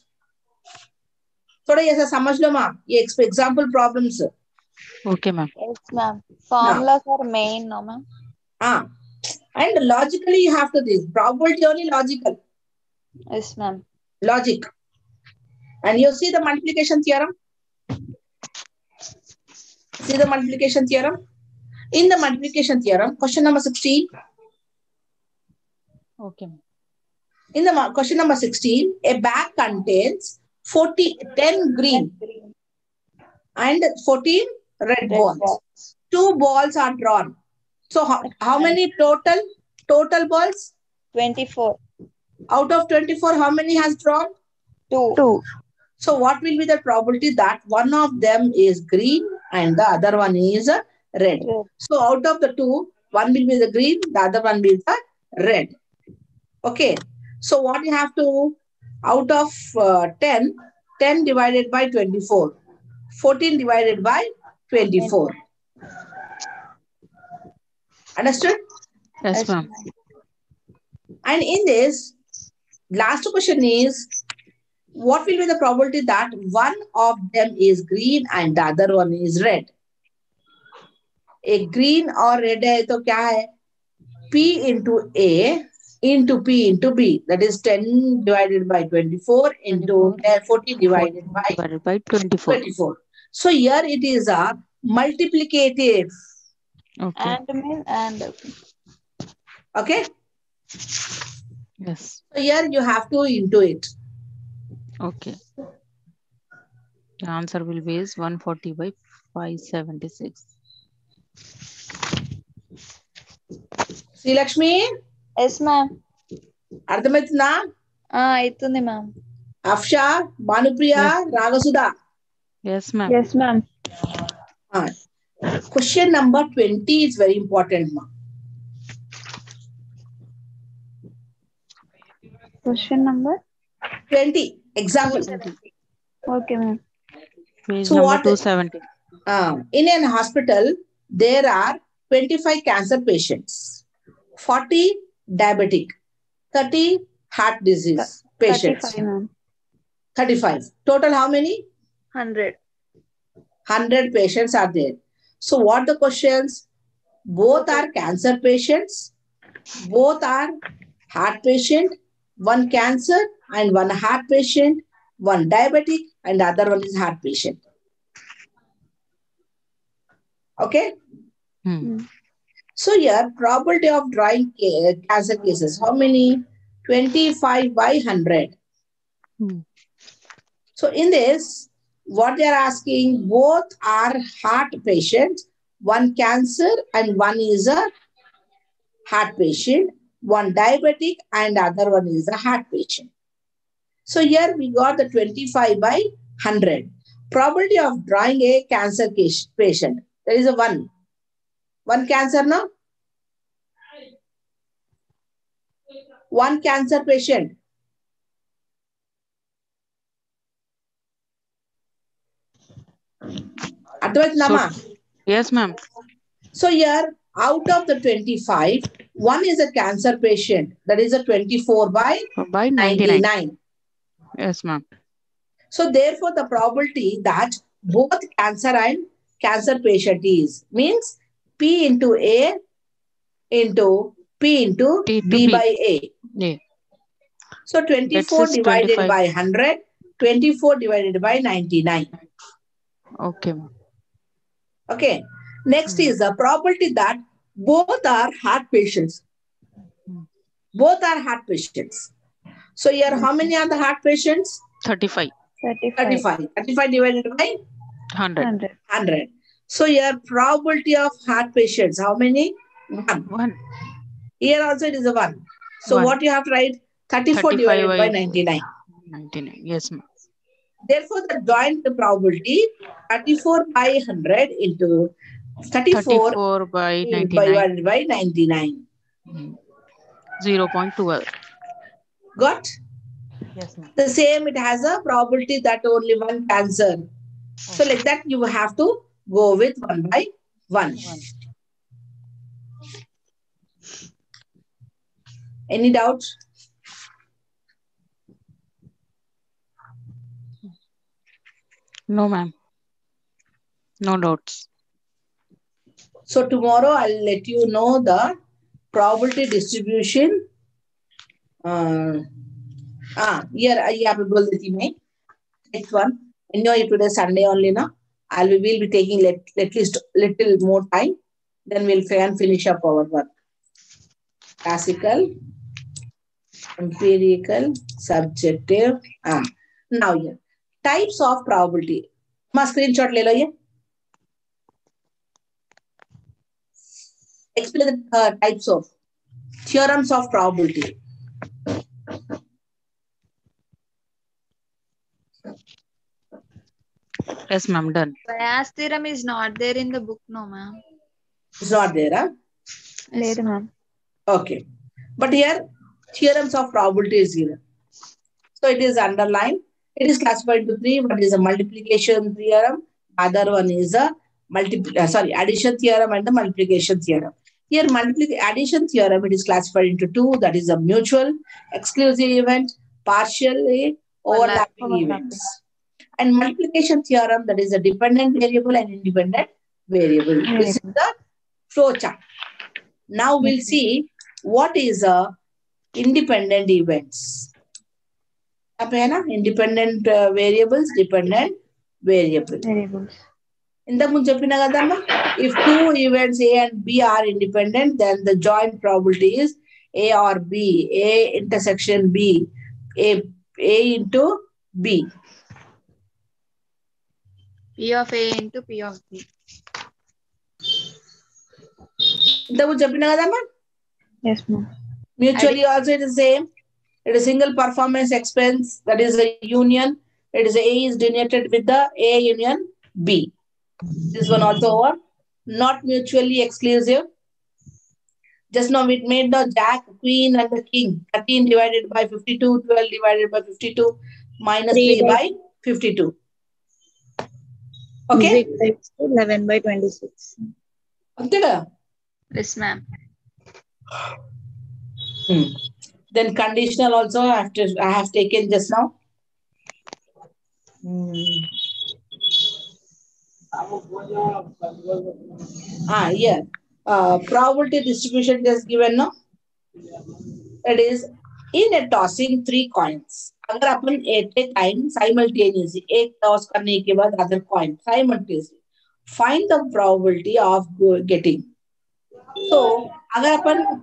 थोड़ा ऐसा समझ लो माँ. ये example problems. Okay, ma'am. Yes, ma'am. Formulas are main, no, ma'am? And logically you have to this. Probability only logical. Yes, ma'am. Logic. And you see the multiplication theorem? See the multiplication theorem? In the multiplication theorem, question number 16. Okay. In the question number 16, a bag contains 10 green and 14 red balls. 2 balls are drawn. So how many total balls? 24. Out of 24, how many has drawn? 2. So what will be the probability that one of them is green and the other one is red? So out of the 2, one will be the green, the other one will be the red. Okay. So what you have to, out of 10 divided by 24, 14 divided by 24. Understood? Yes, ma'am. And in this, last question is, what will be the probability that one of them is green and the other one is red? A green or red है तो क्या है? P into A into P into B. That is 10 divided by 24 into 14 divided by 24. So here it is a multiplicative. Okay. And Okay? Yes. So here you have to into it. Okay. The answer will be is 140 by 576. Sri Lakshmi? yes, ma'am. Ardhamaitna? Aitundi, ma'am. Afsha? Bhanupriya? Ragasudha? Yes, ma'am. Yes, ma'am. Question number 20 is very important, ma'am. Question number? 20. Example. Okay, ma'am. Page So number what? 270. In an hospital, there are 25 cancer patients, 40 diabetic, 30 heart disease patients. 35, ma'am. 35. Total how many? 100. 100 patients are there. So what the questions? Both are cancer patients. Both are heart patient. One cancer and one heart patient. One diabetic and the other one is heart patient. Okay? So here, probability of drawing cancer cases. How many? 25 by 100. So in this, what they are asking, both are heart patients. One cancer and one is a heart patient. One diabetic and other one is a heart patient. So here we got the 25 by 100. Probability of drawing a cancer patient. There is a 1. One cancer, no? One cancer patient. Yes, ma'am. So here, out of the 25, one is a cancer patient. That is a 24 by 99. Yes, ma'am. So therefore, the probability that both cancer and cancer patient is means P into A into P into B by A. Yeah. So 24 divided 25. by 100, 24 divided by 99. Okay, ma'am. Okay. Next is the probability that both are heart patients. Both are heart patients. So here, how many are the heart patients? 35. 35. 35 divided by 100. 100. So here, probability of heart patients, how many? 1. 1. Here also it is a 1. So 1. what you have to write? 34 divided by 99. 99. Yes, ma'am. Therefore, the joint probability 34 by 100 into 34 by 99. by 99. 0.12. Got? Yes, ma'am. The same, it has a probability that only one cancer. So like that, you have to go with 1 by 1. Any doubts? No, ma'am. No doubts. So tomorrow I'll let you know the probability distribution. Here I will next one. You know, today Sunday only now. We'll be taking at least little more time. Then we'll finish up our work. Classical, empirical, subjective. Now here, types of probability. Ma screenshot le lo ye. Explain the types of theorems of probability. Yes, ma'am. Done. Bias theorem is not there in the book, no, ma'am. It's not there, huh? Yes, ma'am. Okay. But here, theorems of probability is given. So it is underlined. It is classified into 3. One is a multiplication theorem. Other one is a addition theorem and the multiplication theorem. Here, addition theorem, it is classified into 2. That is a mutual, exclusive event, partially overlapping events. And multiplication theorem, that is a dependent variable and independent variable. This is the flow chart. Now we'll see what is a independent events. Independent variables, dependent variable. If 2 events A and B are independent, then the joint probability is A or B, A intersection B, A into B. P of A into P of B. Yes, ma'am. Mutually also it is the same. It is single performance expense, that is a union. It is A is denoted with the A union B. This one also over. Not mutually exclusive. Just now we made the jack, queen and the king. 13 divided by 52, 12 divided by 52, minus 3 by 52. Okay? 11 by 26. Yes, ma'am. Then conditional also I have taken just now. Here. Probability distribution just given now. It is in a tossing 3 coins. अगर अपन at a time simultaneously एक toss करने के बाद other coin simultaneously find the probability of getting. So अगर अपन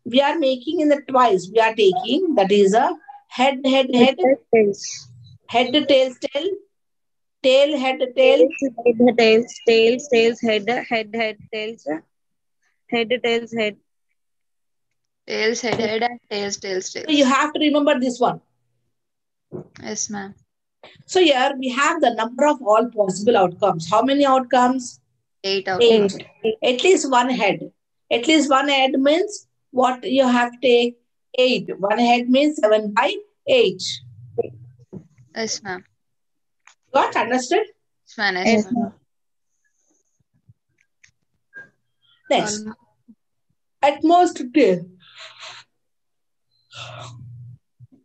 we are making in the twice, we are taking, that is a head, head, head, head, tails, tail, tail, head, tail, Tails, tails, tails, head, head, head, tails, head, tails, head. Tails, head, head, and tails, tails, tails. So you have to remember this one. Yes, ma'am. So here we have the number of all possible outcomes. How many outcomes? 8 out. 8. At least one head. At least one head means what you have to take? 8. One head means 7 by 8. Yes, ma'am. Got understood? Yes, ma'am. Next. At most tail.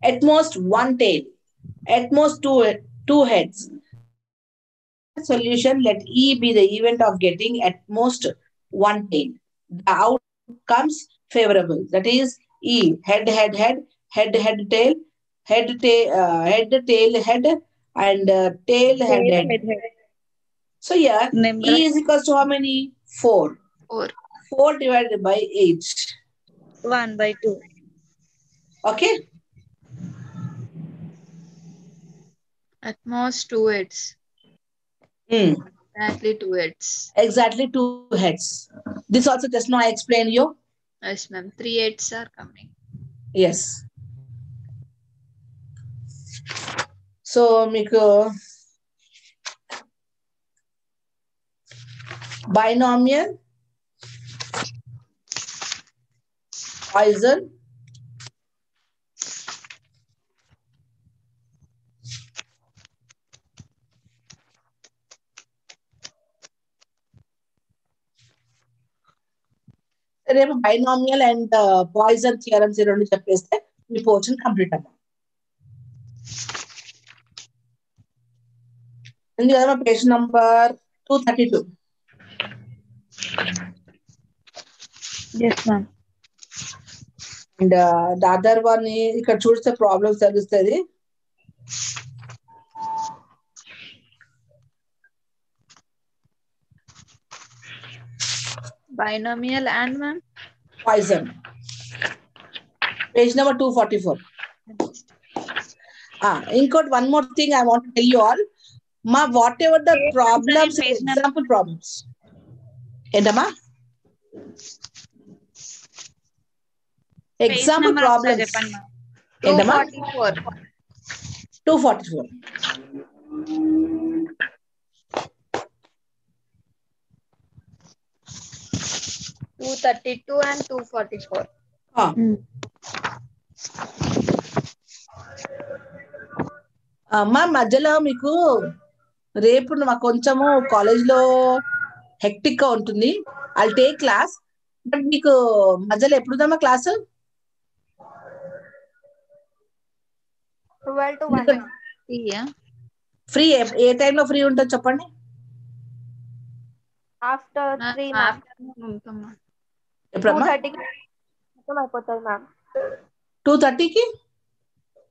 At most one tail. At most two heads. Solution, let E be the event of getting at most one tail. The outcomes favorable. That is E, head, head, head, head, head, tail, head, tail, head, tail, head, and tail, head, head. So here, E is equals to how many? 4. 4. 4 divided by 8. 1/2. Okay. At most 2 heads. Exactly 2 heads. Exactly 2 heads. This also just now I explained you. Yes, ma'am. 3 heads are coming. Yes. So, Miko, binomial, Poisson, రేపు binomial and Poisson theorems రెండు చెప్పేస్తే మీ portion complete అమ్మా. ఉంది కదా page number 232. Yes, ma'am. And the other one ఇక్కడ చూస్తే problems తెలుస్తుంది. Binomial and ma'am? Poisson. Page number 244. Include one more thing I want to tell you all. Ma, whatever the problems, example problems. Endama? Example problems. Endama? 244. 244. 232 and 244. అమ్మా మధ్యలో మీకు రేపు మాకు కొంచెము కాలేజ్లో హెక్టిక్ గా ఉంటుంది. I'll take class. బట్ మీకు మధ్యలో ఎప్పుడుదమ్మా క్లాసు? 12 to 1. ఫ్రీ ఏ టైంలో ఫ్రీ ఉంటుంది చెప్పండి. After 3 ma'am. ఎప్పుడమ్మా? 2:30కి మొత్తం అయిపోతుంది మ్యామ్. 2:30కి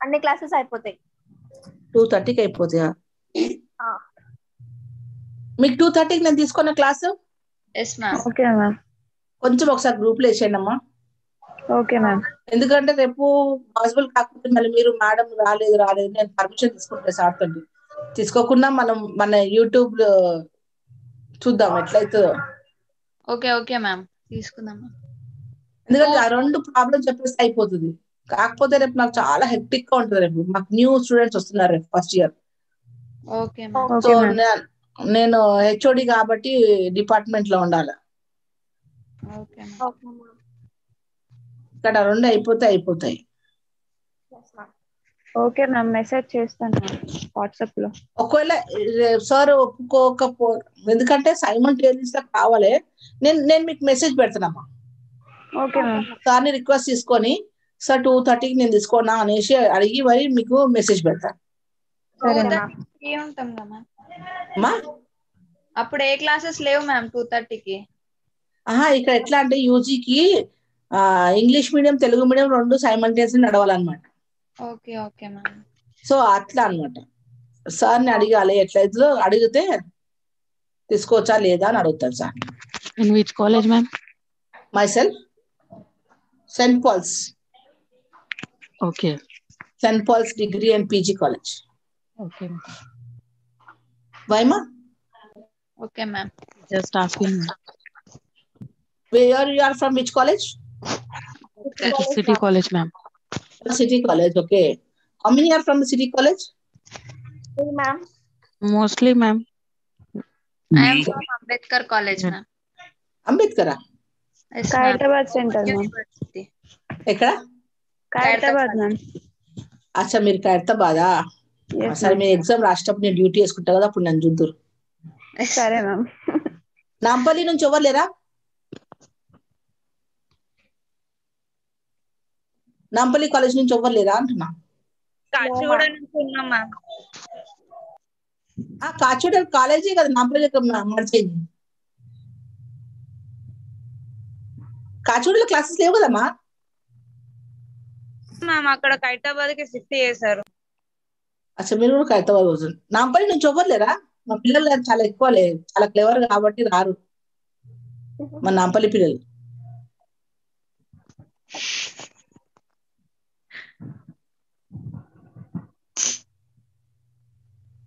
అన్ని క్లాసెస్ అయిపోతాయి. 2:30కి అయిపోతాయా? మీకు 2:30కి నేను తీసుకున్న class? Yes ma'am. Okay ma'am. కొంచెం ఒకసారి గ్రూప్ లో వేసేయండి అమ్మా. Okay ma'am. ఎందుకంటే రేపు పాసిబుల్ కాకపోతే మళ్ళీ మీరు మేడం రాలేదు నేను పర్మిషన్ తీసుకుంటాను సార్ తోటి. తీసుకోకుండా మనం మన యూట్యూబ్ లో చూద్దాం ఎట్లయితుందో. ఓకే ఓకే మ్యామ్, తీసుకుందాం. ఎందుకంటే ఆ రెండు ప్రాబ్లం చెప్పేస్తే అయిపోతుంది. కాకపోతే రేపు నాకు చాలా హెక్టిక్ గా ఉంటుంది. రేపు మాకు న్యూ స్టూడెంట్స్ వస్తున్నారు రేపు first year. Okay ma'am. So నేను హెచ్ఓడి కాబట్టి డిపార్ట్మెంట్ లో ఉండాలి. ఓకే ఇక్కడ రెండు అయిపోతాయి. ఓకే మ్యామ్, మెసేజ్ చేస్తాను వాట్సాప్ లో. ఒకవేళ సార్ ఒప్పుకోకపో, ఎందుకంటే సైమల్టేనియస్ గా కావాలి, నేను మీకు మెసేజ్ పెడతానమ్మా. Okay ma'am. సార్ని రిక్వెస్ట్ తీసుకొని సార్ 2:30కి నేను తీసుకోనా అనేసి అడిగి మరి మీకు మెసేజ్ పెడతాను. అప్పుడు ఏ క్లాసెస్ లేవు మ్యామ్ 2:30కి? ఇక్కడ ఎట్లా అంటే యూజీకి ఇంగ్లీష్ మీడియం తెలుగు మీడియం రెండు సైమల్టేనియస్ నడవాలన్నమాట. Okay okay ma'am. సో అట్లా అనమాట. సార్ని అడిగాలి, ఎట్లయితే అడిగితే తీసుకోవచ్చా లేదా అని అడుగుతాను sir. In which college ma'am? Myself Saint Paul's. Okay. Saint Paul's degree and PG college. Okay. Why ma'am? Okay ma'am. Just asking. Where you are from? Which college? City college ma'am. City college, okay. How many are from the city college? Ma'am. Mostly ma'am. I am from Ambedkar college ma'am. Ambedkar? Yes, Khairatabad centre ma'am. ఎక్కడ? Khairatabad ma'am. అచ్చా, మీరు ఖైరతాబాదా? సరే, మీ exam రాసేటప్పుడు నేను duty వేసుకుంటా కదా, అప్పుడు నన్ను చూద్దురు. సరే మ్యామ్. నాంపల్లి నుంచి ఎవరు లేరా? నాంపల్లి కాలేజ్ నుంచి ఎవరు లేరా అంటున్నా. కాచిగూడ నుంచి ఉన్నాం మ్యామ్. కాచిగూడ కాలేజీ కదా నాంపల్లి మర్చేది. కాచిగూడలో క్లాసెస్ లేవు కదమ్మా. మ్యామ్ అక్కడ ఖైరతాబాద్ కి షిఫ్ట్ చేశారు. అసలు మీరు కూడా ఖైరతాబాద్ వస్తుంది. నాంపల్లి నుంచి ఎవరు లేరా? మా పిల్లలు చాలా ఎక్కువ లేదు, చాలా క్లెవర్ కాబట్టి రారు. మన నాంపల్లి పిల్లలు.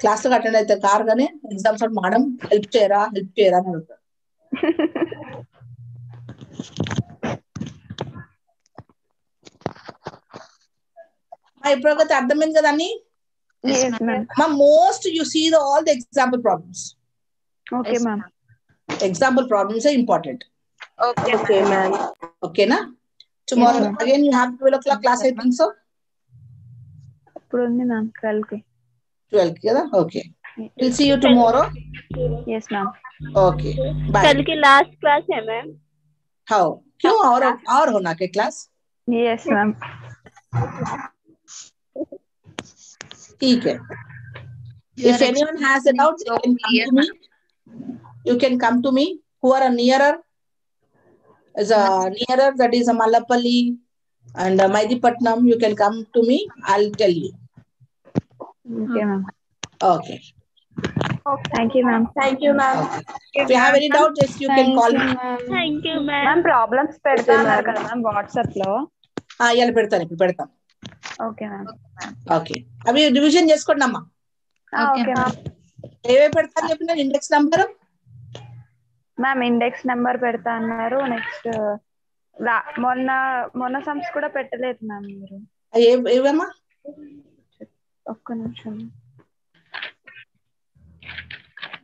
క్లాస్ లో అటెండ్ అయితే కారు కానీ ఎగ్జామ్స్ మేడం హెల్ప్ చేయరా అని అడుగుతారు. ఇప్పుడు అర్థమైంది కదా అని. Most you see all the example problems. Okay ma'am. Example problems important. Okay ma'am. ఓకేనా? Tomorrow again you have 12 o'clock class I think so. ఇప్పుడు ఉంది మ్యామ్ 12 కి. 12 కి కదా? Okay. We'll see you tomorrow. Yes ma'am. Okay. Bye. कल की last class है ma'am. How? क्यों और होना के क्लास? Yes ma'am. ठीक है. If anyone has a doubt, you can come to me. You can come to me. Who are nearer? Nearer, that is Malapalli and Maidipatnam. You can come to me. I'll tell you. Okay ma'am. Okay. Thank you ma'am. Thank you ma'am. Okay. If you have any doubt, just you can call me. Thank you ma'am. Ma'am problems పెడతాను కదా ma'am WhatsApp లో. ఇయాల పెడతాను. Okay ma'am. Okay. అవి revision చేసుకోండి అమ్మా. Okay ma'am. ఏవే పెడతాను చెప్పిన index number. Ma'am index number పెడతా అన్నారు. నెక్స్ట్ మొన్న సమ్స్ కూడా పెట్టలేదు మ్యామ్ మీరు. ఏవమ్మా? ఒక్క నిమిషం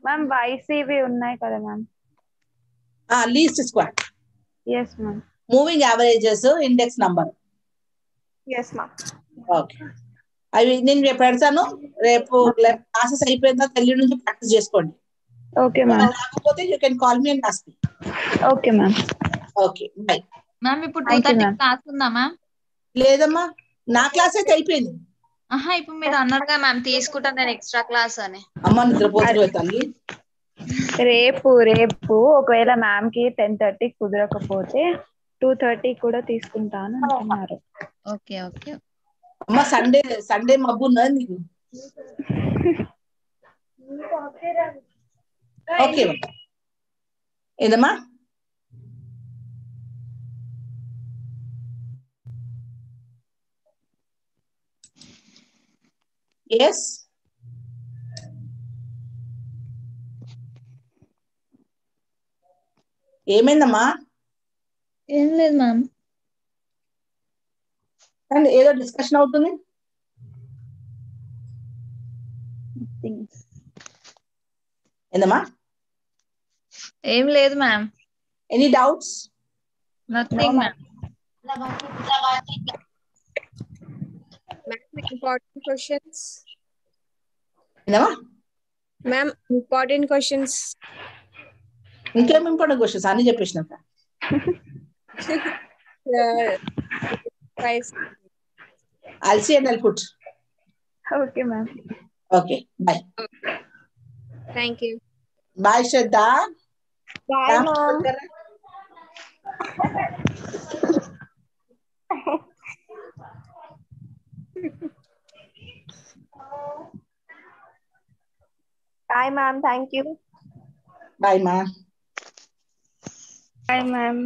మ్యామ్. వైసీవి ఉన్నాయి కదా ma'am. Least square. Yes ma'am. Moving averages index number. Yes ma'am. Okay. అవి నేను పెడతాను. రేపు క్లాసెస్ అయిపోయిన తల్లి నుంచి ప్రాక్టీస్ చేసుకోండి. Okay ma'am. రాకపోతే you can call me and ask me. Okay ma'am. Okay bye. Ma'am ఇప్పుడు 2:30 క్లాస్ ఉందా మ్యామ్? లేదమ్మా, నా క్లాస్ అయితే అయిపోయింది. ఇప్పుడు మీరు అన్నారుగా మ్యామ్ తీసుకుంటాను నేను ఎక్స్ట్రా క్లాస్ అని. అమ్మ నిద్రపోతుంది తల్లి. రేపు ఒకవేళ మ్యామ్ కి 10:30 కుదరకపోతే 2:30 కూడా తీసుకుంటాను అంటున్నారు. Okay okay. అమ్మ సండే మబ్బు ఉన్నది నీకు. ఓకే ఏదమ్మా? ఎస్ ఏమైందమ్మా? ఏం లేదు మ్యామ్. అండ్ ఏదో డిస్కషన్ అవుతుంది. ఏందమ్మా? ఏం లేదు ma'am. Any doubts? Nothing ma'am. Important questions. ఏందమ్మా? Ma'am, important questions. ఇంకేం ఇంపార్టెంట్ క్వశ్చన్స్ అన్ని చెప్పేసినాక. I'll see and I'll put. Okay ma'am. Okay, bye. Thank you. Bye Shraddha. Bye ma'am. Bye ma'am. Thank you. Bye ma. Bye ma'am.